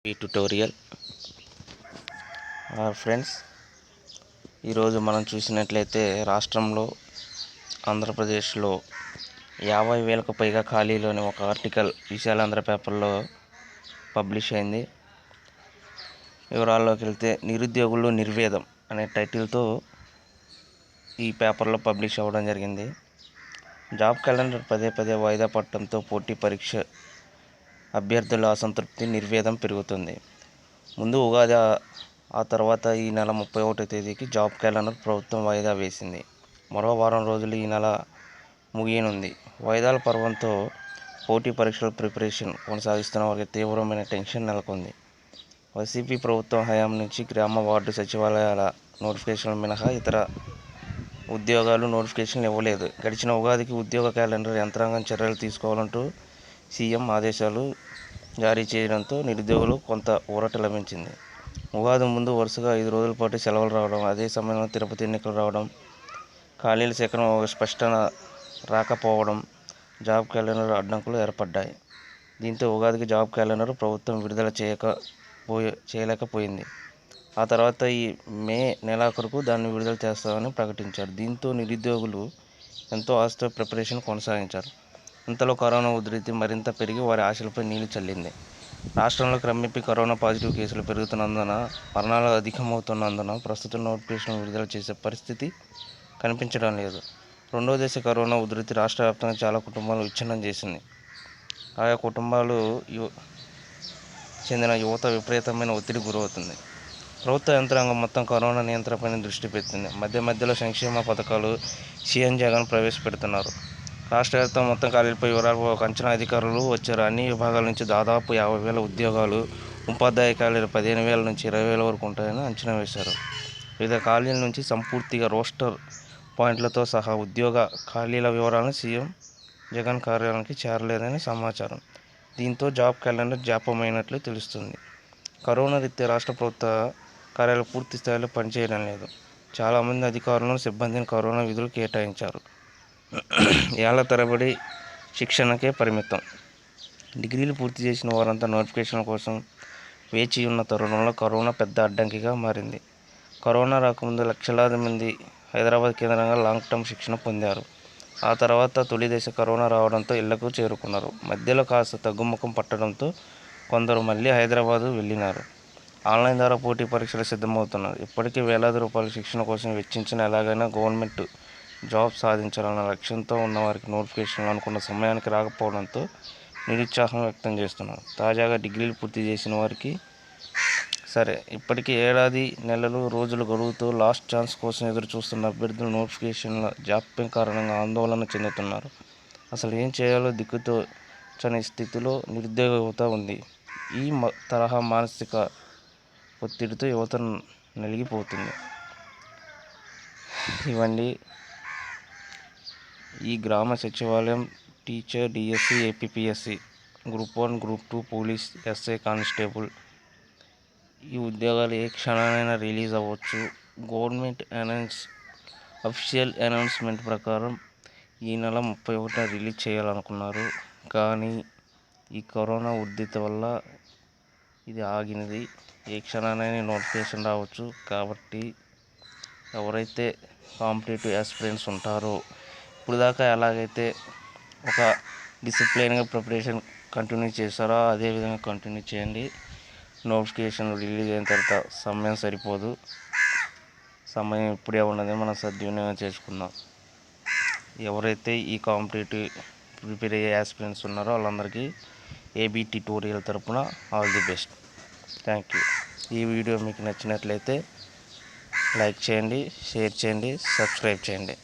ఈ tutorial friends, ఈరోజు మనం చూసినట్లయితే రాష్ట్రంలో ఆంధ్రప్రదేశ్లో 50,000కు పైగా ఖాళీలోని ఒక ఆర్టికల్ విశాలాంధ్ర పేపర్లో పబ్లిష్ అయింది. వివరాల్లోకి వెళ్తే, నిరుద్యోగులు నిర్వేదం అనే టైటిల్తో ఈ పేపర్లో పబ్లిష్ అవ్వడం జరిగింది. జాబ్ క్యాలెండర్ పదే వాయిదా పడటంతో పోటీ పరీక్ష అభ్యర్థుల అసంతృప్తి, నిర్వేదం పెరుగుతుంది. ముందు ఉగాది, ఆ తర్వాత ఈ నెల 31వ తేదీకి జాబ్ క్యాలెండర్ ప్రభుత్వం వాయిదా వేసింది. మరో వారం రోజులు ఈ నెల ముగియనుంది. వాయిదాల పర్వంతో పోటీ పరీక్షల ప్రిపరేషన్ కొనసాగిస్తున్న వారికి తీవ్రమైన టెన్షన్ నెలకొంది. వైసీపీ ప్రభుత్వం హయాం నుంచి గ్రామ వార్డు సచివాలయాల నోటిఫికేషన్లు మినహా ఇతర ఉద్యోగాలు నోటిఫికేషన్లు ఇవ్వలేదు. గడిచిన ఉగాదికి ఉద్యోగ క్యాలెండర్ యంత్రాంగం చర్యలు తీసుకోవాలంటూ సీఎం ఆదేశాలు జారీ చేయడంతో నిరుద్యోగులు కొంత ఊరట లభించింది. ఉగాది ముందు వరుసగా 5 రోజుల పాటు సెలవులు రావడం, అదే సమయంలో తిరుపతి ఎన్నికలు రావడం, ఖాళీల సేకరణ ఒక స్పష్టన రాకపోవడం జాబ్ క్యాలెండర్ అడ్డంకులు ఏర్పడ్డాయి. దీంతో ఉగాదికి జాబ్ క్యాలెండర్ ప్రభుత్వం విడుదల చేయలేకపోయింది. ఆ తర్వాత ఈ మే నెలాఖరుకు దాన్ని విడుదల చేస్తామని ప్రకటించారు. దీంతో నిరుద్యోగులు ఎంతో ఆశతో ప్రిపరేషన్ కొనసాగించారు. ఇంతలో కరోనా ఉధృతి మరింత పెరిగి వారి ఆశలపై నీళ్లు చల్లింది. రాష్ట్రంలో క్రమేపీ కరోనా పాజిటివ్ కేసులు పెరుగుతున్నందున, మరణాలు అధికమవుతున్నందున ప్రస్తుతం నోటిఫికేషన్ విడుదల చేసే పరిస్థితి కనిపించడం లేదు. రెండో దశ కరోనా ఉధృతి రాష్ట్ర వ్యాప్తంగా చాలా కుటుంబాలు విచ్ఛిన్నం చేసింది. ఆయా కుటుంబాలు చెందిన యువత విపరీతమైన ఒత్తిడికి గురవుతుంది. ప్రభుత్వ యంత్రాంగం మొత్తం కరోనా నియంత్రణపై దృష్టి పెట్టింది. మధ్యలో సంక్షేమ పథకాలు సీఎం జగన్ ప్రవేశపెడుతున్నారు. రాష్ట్ర వ్యాప్తంగా మొత్తం ఖాళీలపై వివరాలు ఒక అంచనా అధికారులు వచ్చారు. అన్ని విభాగాల నుంచి దాదాపు 50,000 ఉద్యోగాలు, ఉపాధ్యాయ ఖాళీలు 15,000 నుంచి 20,000 వరకు ఉంటాయని అంచనా వేశారు. వివిధ ఖాళీల నుంచి సంపూర్తిగా రోస్టర్ పాయింట్లతో సహా ఉద్యోగ ఖాళీల వివరాలను సీఎం జగన్ కార్యాలయానికి చేరలేదని సమాచారం. దీంతో జాబ్ క్యాలెండర్ జాప్యమైనట్లు తెలుస్తుంది. కరోనా రీత్యా రాష్ట్ర ప్రభుత్వ కార్యాలయాలు పూర్తి స్థాయిలో పనిచేయడం లేదు. చాలామంది అధికారులను, సిబ్బందిని కరోనా విధులు కేటాయించారు. ఏళ్ల తరబడి శిక్షణకే పరిమితం. డిగ్రీలు పూర్తి చేసిన వారంతా నోటిఫికేషన్ల కోసం వేచి ఉన్న తరుణంలో కరోనా పెద్ద అడ్డంకిగా మారింది. కరోనా రాకముందు లక్షలాది మంది హైదరాబాద్ కేంద్రంగా లాంగ్ టర్మ్ శిక్షణ పొందారు. ఆ తర్వాత తొలి దశ కరోనా రావడంతో ఇళ్లకు చేరుకున్నారు. మధ్యలో కాస్త తగ్గుముఖం పట్టడంతో కొందరు మళ్లీ హైదరాబాద్ వెళ్లినారు. ఆన్లైన్ ద్వారా పోటీ పరీక్షలు సిద్ధమవుతున్నారు. ఇప్పటికే వేలాది రూపాయల శిక్షణ కోసం వెచ్చించిన ఎలాగైనా గవర్నమెంట్ జాబ్ సాధించాలన్న లక్ష్యంతో ఉన్నవారికి నోటిఫికేషన్లు అనుకున్న సమయానికి రాకపోవడంతో నిరుత్సాహం వ్యక్తం చేస్తున్నారు. తాజాగా డిగ్రీలు పూర్తి చేసిన వారికి సరే, ఇప్పటికీ ఏడాది నెలలు రోజులు గడువుతూ లాస్ట్ ఛాన్స్ కోసం ఎదురు చూస్తున్న అభ్యర్థులు నోటిఫికేషన్ల జాప్యం కారణంగా ఆందోళన చెందుతున్నారు. అసలు ఏం చేయాలో దిక్కుతోచని స్థితిలో నిరుద్యోగ యువత ఉంది. ఈ తరహా మానసిక ఒత్తిడితో యువత నలిగిపోతుంది. ఇవ్వండి ఈ గ్రామ సచివాలయం teacher, DSC, APPSC group 1, group 2, police, SI, constable ఈ ఉద్యోగాలు ఏ క్షణానైనా రిలీజ్ అవ్వచ్చు. గవర్నమెంట్ అఫీషియల్ అనౌన్స్మెంట్ ప్రకారం ఈ నెల 31న రిలీజ్ చేయాలనుకున్నారు. కానీ ఈ కరోనా ఉధృతి వల్ల ఇది ఆగినది. ఏ క్షణానైనా నోటిఫికేషన్ రావచ్చు. కాబట్టి ఎవరైతే కాంపిటేటివ్ ఆస్పిరెంట్స్ ఉంటారో, ఇప్పుడు దాకా ఎలాగైతే ఒక డిసిప్లైన్గా ప్రిపరేషన్ కంటిన్యూ చేశారో అదే విధంగా కంటిన్యూ చేయండి. నోటిఫికేషన్ రిలీజ్ అయిన తర్వాత సమయం సరిపోదు. సమయం ఇప్పుడే ఉన్నది, మనం సద్వినియోగం చేసుకుందాం. ఎవరైతే ఈ కాంపిటేటివ్ ప్రిపేర్ అయ్యే ఆస్పిరెంట్స్ ఉన్నారో వాళ్ళందరికీ ఏబీ ట్యుటోరియల్ తరపున all the best. Thank you. ఈ వీడియో మీకు నచ్చినట్లయితే లైక్ చేయండి, షేర్ చేయండి, సబ్స్క్రైబ్ చేయండి.